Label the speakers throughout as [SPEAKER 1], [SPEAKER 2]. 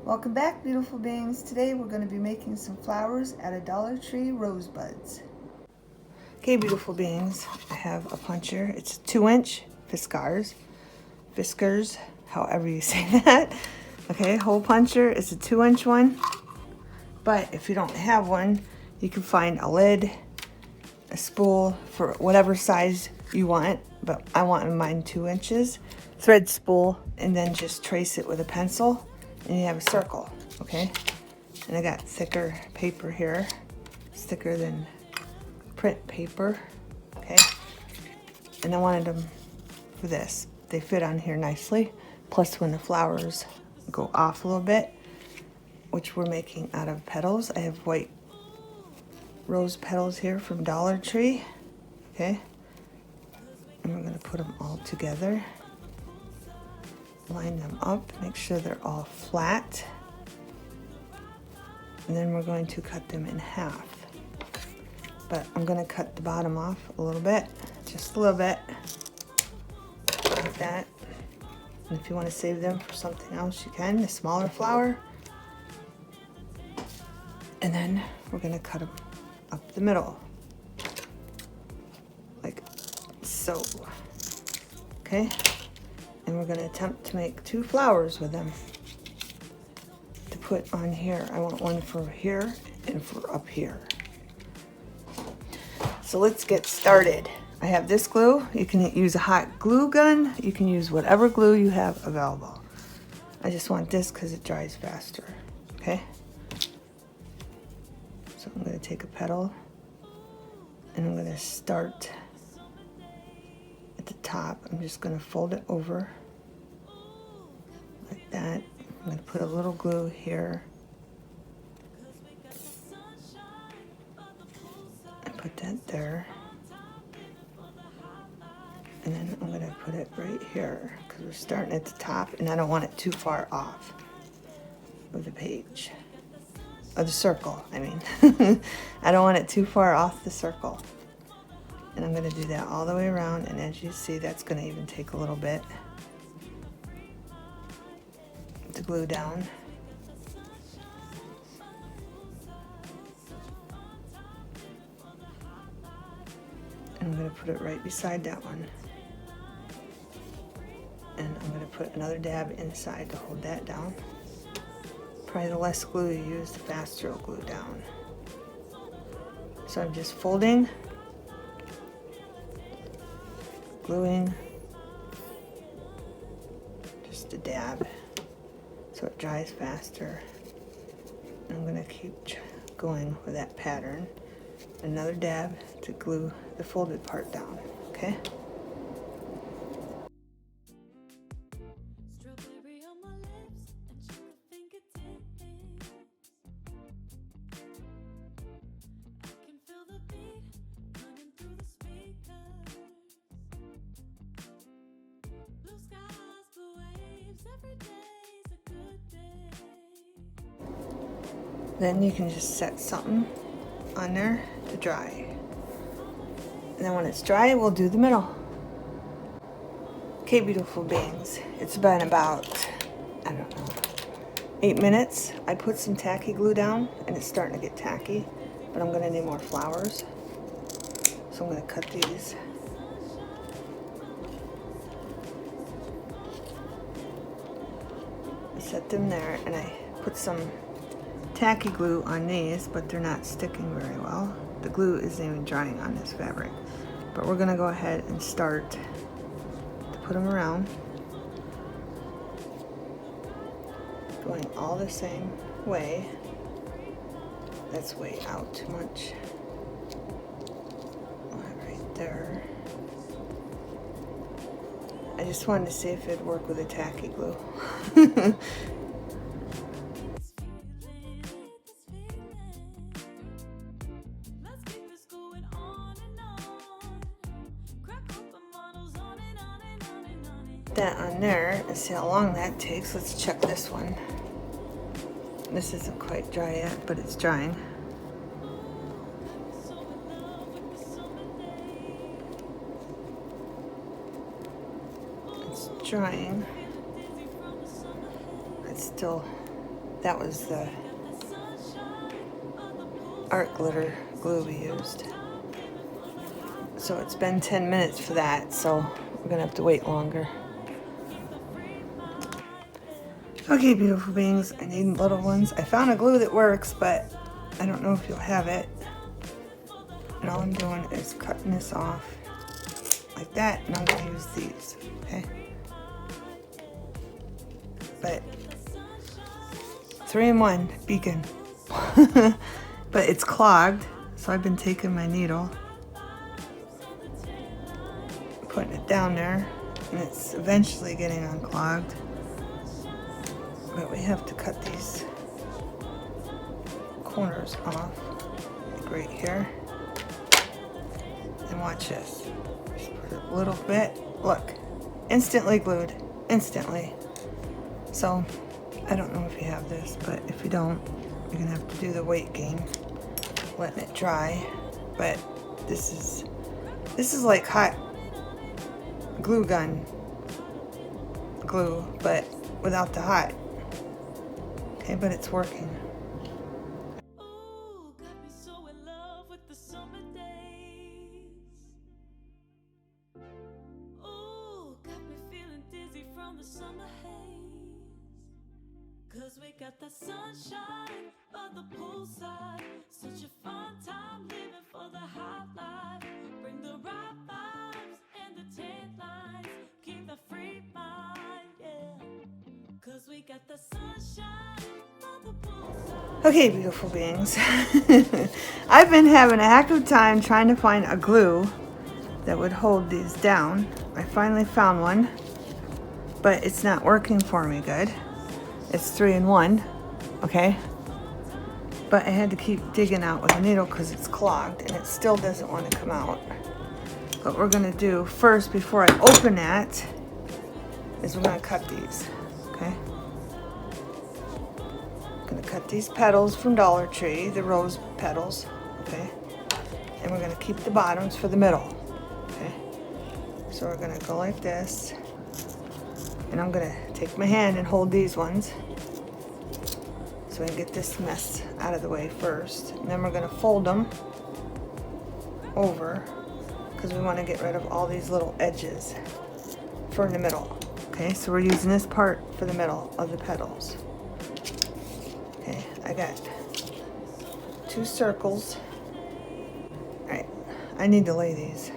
[SPEAKER 1] Welcome back, beautiful beings. Today we're going to be making some flowers out of Dollar Tree rosebuds. Okay, beautiful beings, I have a puncher. It's a 2-inch Fiskars, however you say that. Okay, hole puncher. It's a 2-inch one. But if you don't have one, you can find a lid, a spool for whatever size you want. But I want mine 2 inches. Thread spool, and then just trace it with a pencil. And you have a circle, okay? And I got thicker paper here. It's thicker than print paper, okay? And I wanted them for this. They fit on here nicely. Plus when the flowers go off a little bit, which we're making out of petals. I have white rose petals here from Dollar Tree, okay? And we're gonna put them all together. Line them up, make sure they're all flat. And then we're going to cut them in half. But I'm gonna cut the bottom off a little bit, just a little bit, like that. And if you wanna save them for something else, you can, the smaller flower. And then we're gonna cut them up the middle, like so, okay? And we're gonna attempt to make 2 flowers with them to put on here. I want one for here and for up here. So let's get started. I have this glue. You can use a hot glue gun. You can use whatever glue you have available. I just want this because it dries faster, okay? So I'm gonna take a petal and I'm gonna start at the top. I'm just gonna fold it over like that. I'm gonna put a little glue here and put that there. And then I'm gonna put it right here because we're starting at the top and I don't want it too far off of the page, of the circle, I mean. I don't want it too far off the circle. And I'm gonna do that all the way around, and as you see, that's gonna even take a little bit to glue down. And I'm gonna put it right beside that one. And I'm gonna put another dab inside to hold that down. Probably the less glue you use, the faster it'll glue down. So I'm just folding, gluing, just a dab so it dries faster. And I'm gonna keep going with that pattern. Another dab to glue the folded part down, okay? Then you can just set something on there to dry. And then when it's dry, we'll do the middle. Okay, beautiful beings. It's been about, I don't know, 8 minutes. I put some tacky glue down and it's starting to get tacky, but I'm gonna need more flowers. So I'm gonna cut these. Set them there, and I put some tacky glue on these, but they're not sticking very well. The glue isn't even drying on this fabric. But we're gonna go ahead and start to put them around. Going all the same way. That's way out too much. Right there. I just wanted to see if it'd work with a tacky glue. That on there and see how long that takes. Let's check this one. This isn't quite dry yet, but it's drying. It's drying. It's still That was the art glitter glue we used. So it's been 10 minutes for that, so we're gonna have to wait longer. Okay, beautiful beings, I need little ones. I found a glue that works, but I don't know if you'll have it. And all I'm doing is cutting this off like that, and I'm gonna use these, okay? But 3-in-1 beacon. But it's clogged, so I've been taking my needle, putting it down there, and it's eventually getting unclogged. But we have to cut these corners off, like right here. And watch this. Just put a little bit. Look, instantly glued, instantly. So I don't know if you have this, but if you don't, you're gonna have to do the weight gain, letting it dry. But this is like hot glue gun glue, but without the hot. Okay, but it's working.
[SPEAKER 2] Ooh, got me so in love with the summer days. Ooh, got me feeling dizzy from the summer haze. 'Cause we got the sunshine by the poolside. Such a fun time living for the hot life. Bring the right vibes and the tan lines. Keep the free mind, yeah. 'Cause we got the sunshine by the poolside.
[SPEAKER 1] Okay, beautiful beings. I've been having a heck of a time trying to find a glue that would hold these down. I finally found one, but it's not working for me good. It's 3-in-1, okay? But I had to keep digging out with a needle because it's clogged and it still doesn't want to come out. What we're gonna do first, before I open that, is we're gonna cut these, okay? I'm gonna cut these petals from Dollar Tree, the rose petals, okay? And we're gonna keep the bottoms for the middle, okay? So we're gonna go like this. And I'm gonna take my hand and hold these ones so I can get this mess out of the way first. And then we're gonna fold them over because we wanna get rid of all these little edges for in the middle. Okay, so we're using this part for the middle of the petals. Okay, I got 2 circles. All right, I need to lay these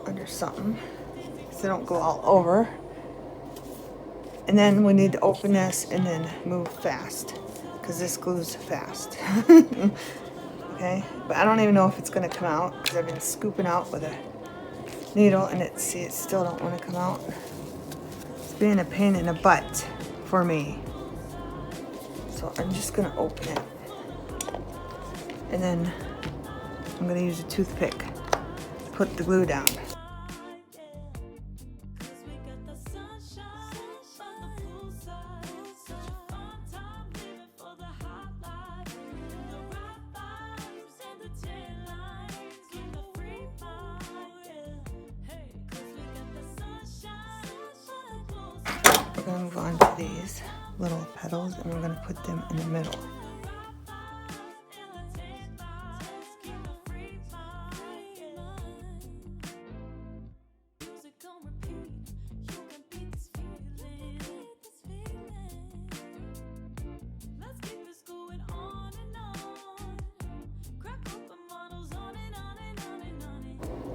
[SPEAKER 1] under something so they don't go all over. And then we need to open this and then move fast because this glues fast. Okay, but I don't even know if it's gonna come out because I've been scooping out with a needle and it still don't want to come out. It's being a pain in the butt for me. So I'm just gonna open it. And then I'm gonna use a toothpick to put the glue down. We're gonna move on to these little petals and we're gonna put them in the middle.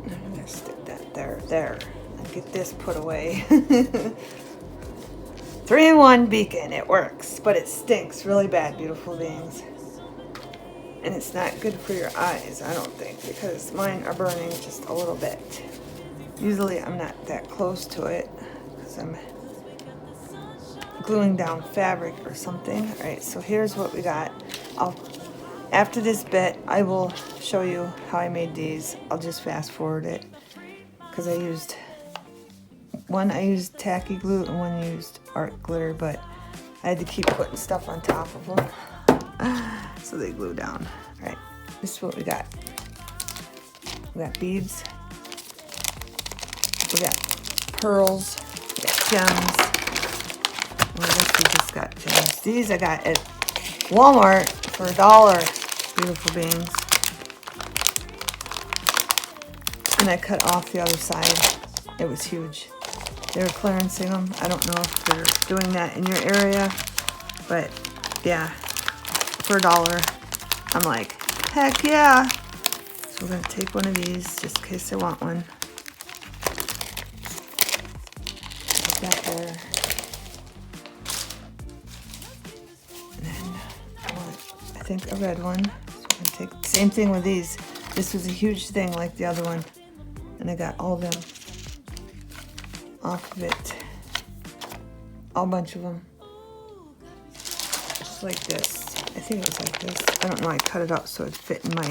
[SPEAKER 1] I'm gonna stick that there, and get this put away. 3-in-1 beacon, it works, but it stinks really bad, beautiful beings. And it's not good for your eyes, I don't think, because mine are burning just a little bit. Usually I'm not that close to it, because I'm gluing down fabric or something. All right, so here's what we got. After this bit, I will show you how I made these. I'll just fast forward it, because I used tacky glue and one used art glitter, but I had to keep putting stuff on top of them so they glue down. All right, this is what we got. We got beads, we got pearls, we got gems, Well, I guess we just got gems. These I got at Walmart for $1. Beautiful beans. And I cut off the other side. It was huge. They were clearancing them. I don't know if they're doing that in your area, but yeah, for $1. I'm like, heck yeah. So we're gonna take one of these just in case I want one. Put that there. And then I think a red one. So I'm gonna take the same thing with these. This was a huge thing like the other one. And I got all of them off of it. A bunch of them. Just like this. I think it was like this. I don't know, I cut it up so it fit in my...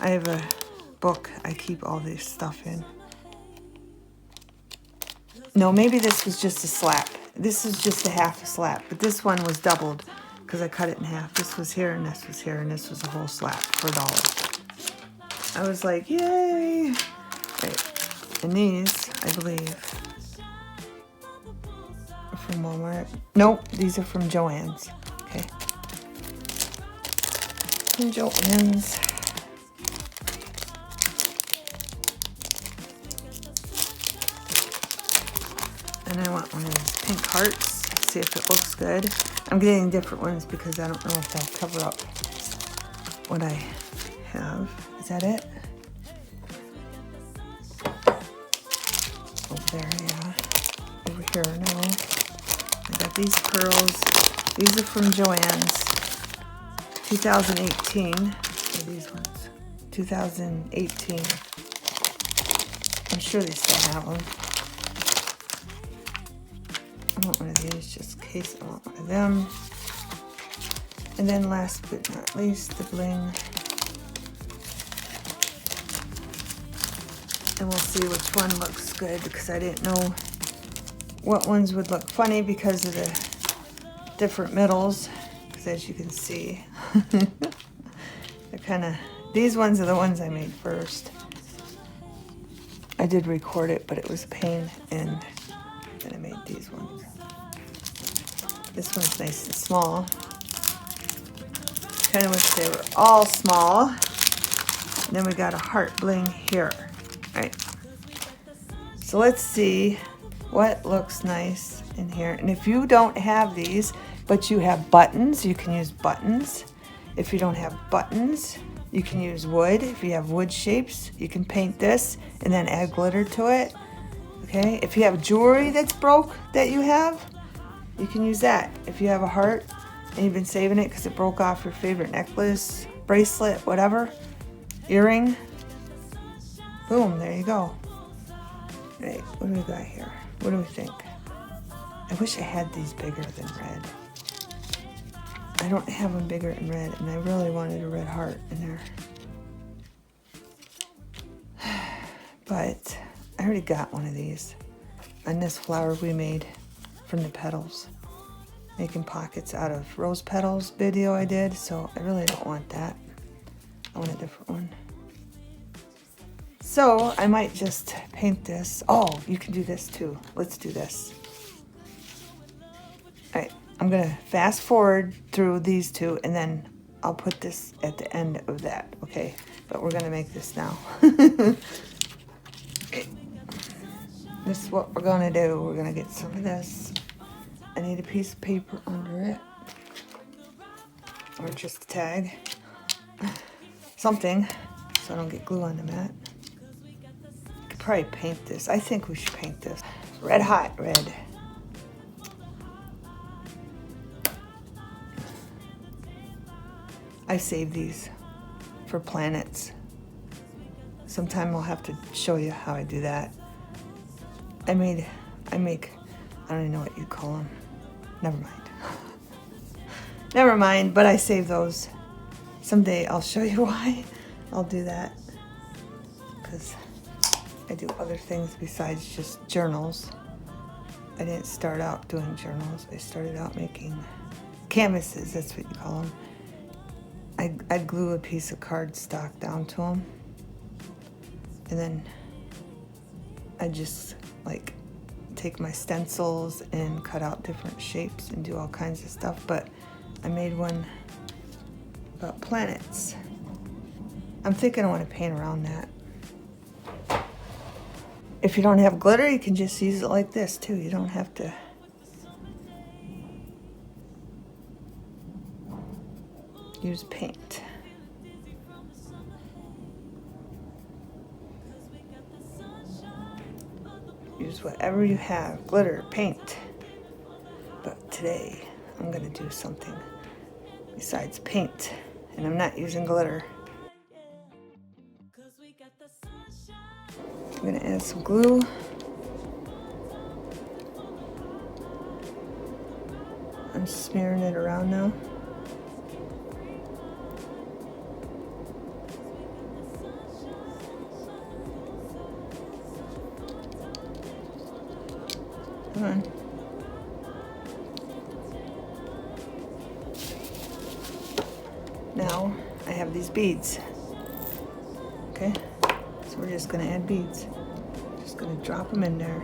[SPEAKER 1] I have a book I keep all this stuff in. No, maybe this was just a slap. This is just a half a slap, but this one was doubled because I cut it in half. This was here and this was here and this was a whole slap for $1. I was like, yay! Right. And these, I believe, are from Walmart. Nope, these are from Joann's. Okay. From Joann's. And I want one of these pink hearts. See if it looks good. I'm getting different ones because I don't know if they'll cover up what I have. Is that it? Over there, yeah. Over here, no. I got these pearls. These are from Joann's. 2018. Or these ones. 2018. I'm sure they still have them. I want one of these just in case I want one of them. And then last but not least, the bling. And we'll see which one looks good because I didn't know what ones would look funny because of the different middles. Because as you can see, they're kind of, these ones are the ones I made first. I did record it, but it was a pain, and then I made these ones. This one's nice and small. Kind of wish they were all small. And then we got a heart bling here. All right. So let's see what looks nice in here. And if you don't have these, but you have buttons, you can use buttons. If you don't have buttons, you can use wood. If you have wood shapes, you can paint this and then add glitter to it. Okay, if you have jewelry that's broke that you have, you can use that. If you have a heart and you've been saving it because it broke off your favorite necklace, bracelet, whatever, earring, boom, there you go. Right, what do we got here? What do we think? I wish I had these bigger than red. I don't have them bigger in red, and I really wanted a red heart in there. But I already got one of these. And this flower we made from the petals. Making pockets out of rose petals video I did, so I really don't want that. I want a different one. So I might just paint this. Oh, you can do this too. Let's do this. All right, I'm gonna fast forward through these two and then I'll put this at the end of that, okay? But we're gonna make this now. Okay. This is what we're gonna do. We're gonna get some of this. I need a piece of paper under it. Or just a tag. Something, so I don't get glue on the mat. Could probably paint this. I think we should paint this. Red hot red. I save these for planets. Sometime I'll have to show you how I do that. I make, I don't even know what you call them. Never mind. Never mind, but I save those. Someday I'll show you why I'll do that. Because I do other things besides just journals. I didn't start out doing journals. I started out making canvases, that's what you call them. I'd glue a piece of cardstock down to them. And then I just like take my stencils and cut out different shapes and do all kinds of stuff, but I made one about planets. I'm thinking I want to paint around that. If you don't have glitter, you can just use it like this too. You don't have to. Use paint. Use whatever you have, glitter, paint. But today, I'm gonna do something besides paint, and I'm not using glitter. I'm gonna add some glue. I'm smearing it around now. Come on. Now I have these beads. Okay, so we're just gonna add beads. Just gonna drop them in there,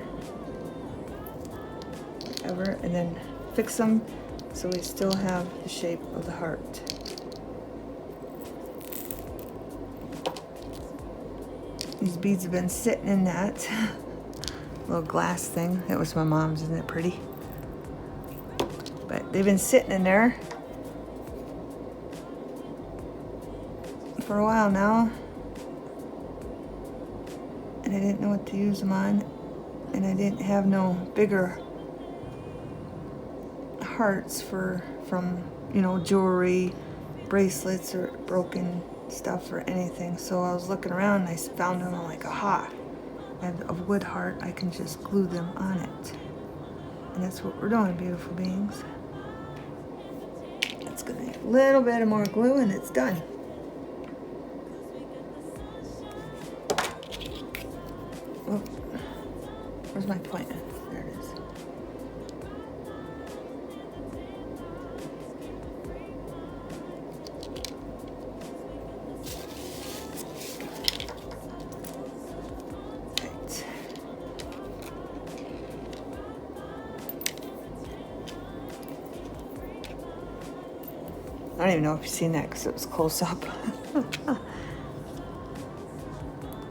[SPEAKER 1] whatever, and then fix them so we still have the shape of the heart. These beads have been sitting in that little glass thing. That was my mom's. Isn't it pretty? But they've been sitting in there for a while now, and I didn't know what to use them on, and I didn't have no bigger hearts from jewelry, bracelets, or broken stuff or anything. So I was looking around and I found them. I'm like, aha, I have a wood heart. I can just glue them on it, and that's what we're doing, beautiful beings. That's gonna need a little bit of more glue and it's done. Oh, where's my pointer? There it is. Right. I don't even know if you've seen that because it was close up.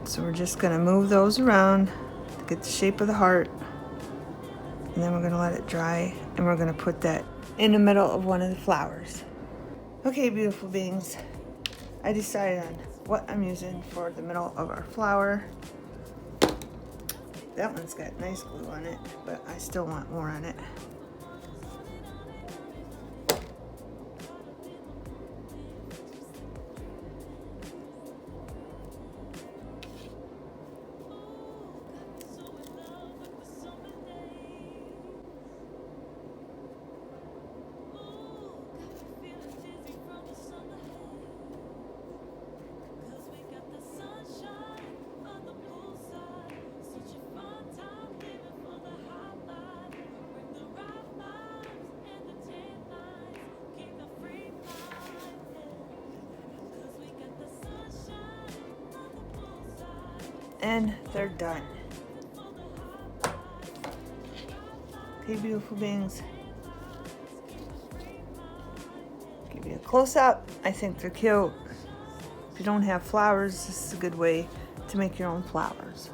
[SPEAKER 1] So we're just gonna move those around to get the shape of the heart, and then we're gonna let it dry, and we're gonna put that in the middle of one of the flowers. Okay, beautiful beings, I decided on what I'm using for the middle of our flower. That one's got nice glue on it, but I still want more on it. And they're done. Okay, beautiful beings. Give you a close-up. I think they're cute. If you don't have flowers, this is a good way to make your own flowers.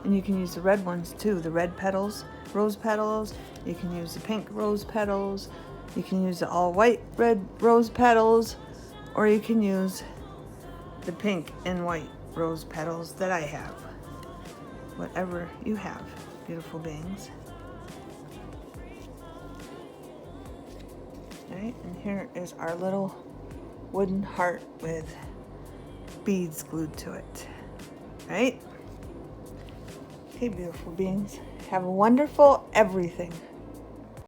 [SPEAKER 1] And you can use the red ones too, the red petals, rose petals. You can use the pink rose petals. You can use the all white red rose petals, or you can use the pink and white rose petals that I have. Whatever you have, beautiful beings. Right, and here is our little wooden heart with beads glued to it. Right? Okay, beautiful beings. Have a wonderful everything.